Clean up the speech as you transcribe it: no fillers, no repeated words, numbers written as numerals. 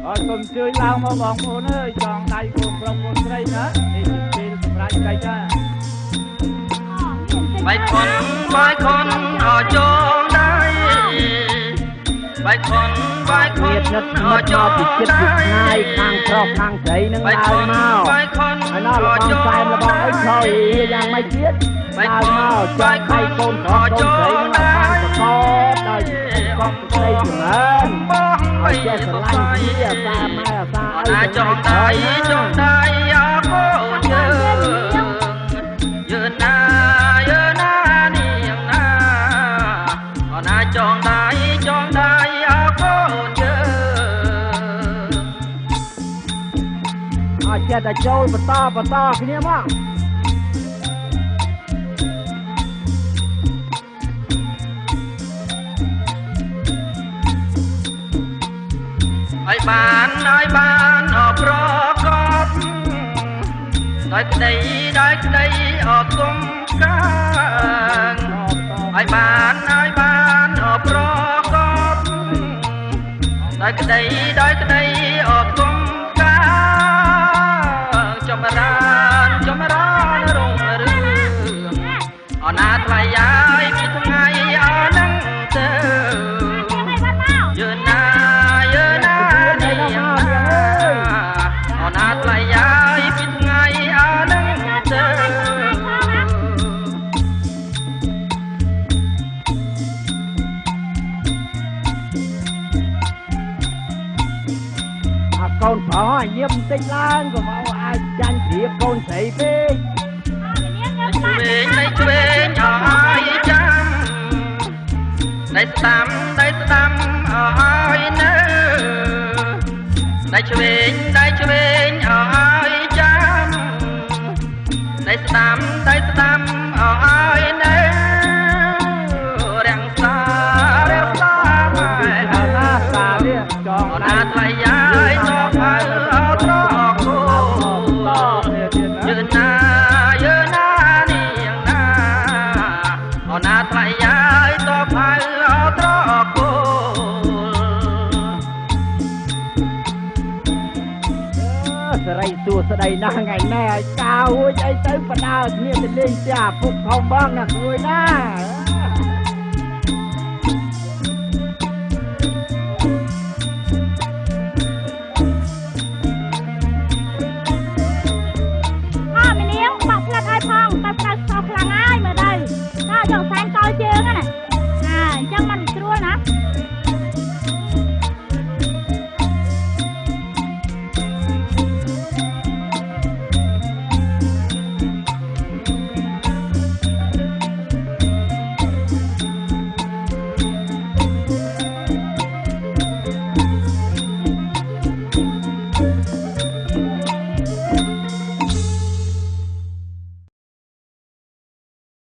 កុំជួយឡើងមកបងប្អូនអើយចងដៃកូនប្រុសកូនស្រីណានេះជាពេលសម្រាប់កិច្ចណាបាយខុនអចងដៃបាយខុនអចងដៃពីចិត្តពីថ្ងៃខាងប្រុសខាងស្រីនឹងឡើងមកបាយខុនអចងដៃរបស់អីខយយ៉ាងម៉េចទៀតឡើងមកចាក់ឲ្យកូនប្រុសកូនស្រីនឹងខាងប្រកបដោយកងស្រីចម្រើនឲ្យចេះស្រឡាញ់គ្នាសាម៉ែសាអីចងដៃអកូនយើងណានាងណាអូនចងដៃអកូនយើងអាចចេះតែចូលបន្តគ្នាមកឲ្យបានអប្រកបដោយក្តីអគុំកាងឲ្យបានអប្រកបដោយក្តីអគុំកាងចម្រើនរុងរឿងអនាថ្លៃហើយពីថ្ងៃអនឹងទៅយើងណាអនាថ្លៃហើយពីថ្ងៃអនឹងទៅកូនប្រុសញៀមបន្តិចឡើងកុំឲ្យចាញ់ព្រៀបកូនស្រីពេកឆ្វេងឲ្យចាំដៃស្ដាំឲ្យនៅដៃឆ្វេងឲ្យចាំដៃស្ដាំឲ្យនៅរាំងសាចងណាថ្លៃហើយតបហើយអត់រកគោយើងណានាងណាអូនណាថ្លៃហើយតបហើយអត់រកគោសេរីសួស្ដីណាស់ថ្ងៃណែឲ្យកៅរួចអីទៅបដើគ្នាទៅលេងផ្ទះពុកធំបងណាគួយណា